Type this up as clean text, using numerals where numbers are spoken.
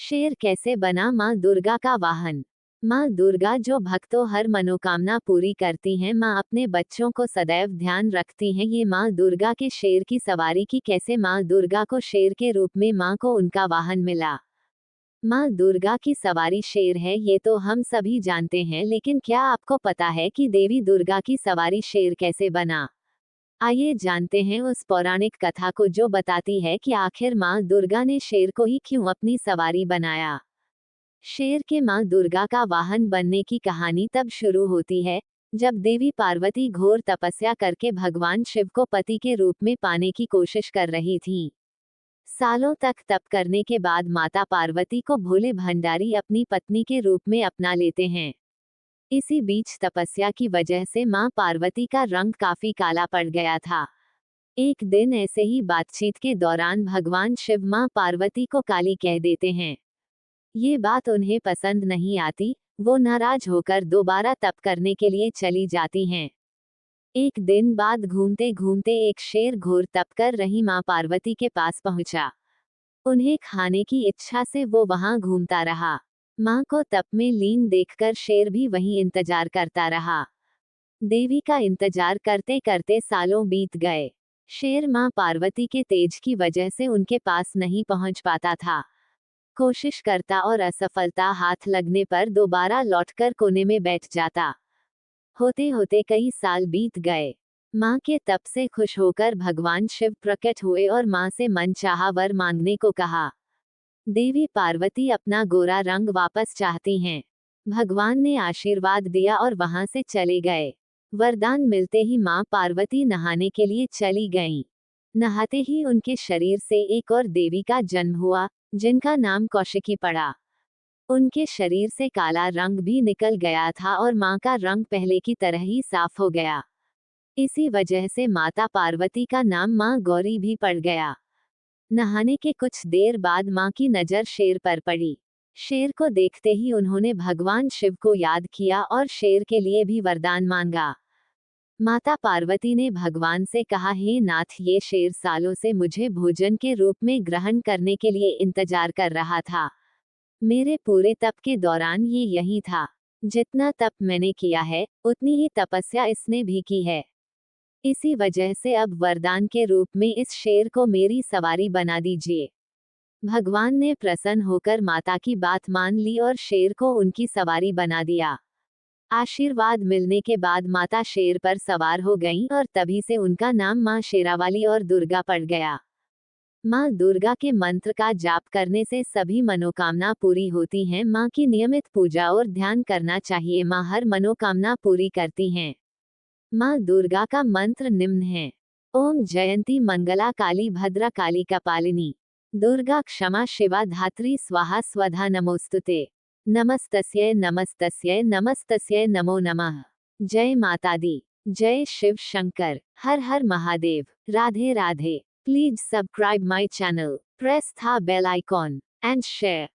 शेर कैसे बना माँ दुर्गा का वाहन। माँ दुर्गा जो भक्तों हर मनोकामना पूरी करती हैं, माँ अपने बच्चों को सदैव ध्यान रखती हैं। ये माँ दुर्गा के शेर की सवारी की कैसे माँ दुर्गा को शेर के रूप में माँ को उनका वाहन मिला। माँ दुर्गा की सवारी शेर है ये तो हम सभी जानते हैं, लेकिन क्या आपको पता है कि देवी दुर्गा की सवारी शेर कैसे बना। आइए जानते हैं उस पौराणिक कथा को जो बताती है कि आखिर माँ दुर्गा ने शेर को ही क्यों अपनी सवारी बनाया। शेर के माँ दुर्गा का वाहन बनने की कहानी तब शुरू होती है जब देवी पार्वती घोर तपस्या करके भगवान शिव को पति के रूप में पाने की कोशिश कर रही थीं। सालों तक तप करने के बाद माता पार्वती को भोले भंडारी अपनी पत्नी के रूप में अपना लेते हैं। इसी बीच तपस्या की वजह से मां पार्वती का रंग काफी काला पड़ गया था। एक दिन ऐसे ही बातचीत के दौरान भगवान शिव मां पार्वती को काली कह देते हैं। ये बात उन्हें पसंद नहीं आती, वो नाराज होकर दोबारा तप करने के लिए चली जाती हैं। एक दिन बाद घूमते घूमते एक शेर घोर तप कर रही मां पार्वती के पास पहुंचा। उन्हें खाने की इच्छा से वो वहां घूमता रहा। मां को तप में लीन देखकर शेर भी वहीं इंतजार करता रहा। देवी का इंतजार करते करते सालों बीत गए। शेर मां पार्वती के तेज की वजह से उनके पास नहीं पहुंच पाता था। कोशिश करता और असफलता हाथ लगने पर दोबारा लौटकर कोने में बैठ जाता। होते होते कई साल बीत गए। मां के तप से खुश होकर भगवान शिव प्रकट हुए और मां से मनचाहा वर मांगने को कहा। देवी पार्वती अपना गोरा रंग वापस चाहती हैं। भगवान ने आशीर्वाद दिया और वहां से चले गए। वरदान मिलते ही मां पार्वती नहाने के लिए चली गईं। नहाते ही उनके शरीर से एक और देवी का जन्म हुआ, जिनका नाम कौशिकी पड़ा। उनके शरीर से काला रंग भी निकल गया था और मां का रंग पहले की तरह ही साफ हो गया। इसी वजह से माता पार्वती का नाम मां गौरी भी पड़ गया। नहाने के कुछ देर बाद मां की नजर शेर पर पड़ी। शेर को देखते ही उन्होंने भगवान शिव को याद किया और शेर के लिए भी वरदान मांगा। माता पार्वती ने भगवान से कहा, हे नाथ, ये शेर सालों से मुझे भोजन के रूप में ग्रहण करने के लिए इंतजार कर रहा था। मेरे पूरे तप के दौरान ये यही था। जितना तप मैंने किया है, उतनी ही तपस्या इसने भी की है। इसी वजह से अब वरदान के रूप में इस शेर को मेरी सवारी बना दीजिए। भगवान ने प्रसन्न होकर माता की बात मान ली और शेर को उनकी सवारी बना दिया। आशीर्वाद मिलने के बाद माता शेर पर सवार हो गईं और तभी से उनका नाम मां शेरावाली और दुर्गा पड़ गया। मां दुर्गा के मंत्र का जाप करने से सभी मनोकामना पूरी होती हैं। मां की नियमित पूजा और ध्यान करना चाहिए। मां हर मनोकामना पूरी करती हैं। मां दुर्गा का मंत्र निम्न है। ओम जयंती मंगला काली भद्रा काली कपालिनी दुर्गा क्षमा शिवा धात्री स्वाहा स्वधा नमोस्तुते। नमस्तस्यै नमस्तस्यै नमस्तस्यै नमो नमः। जय माता दी। जय शिव शंकर। हर हर Mahadev. Radhe Radhe. Please subscribe my channel, press the bell icon, and share.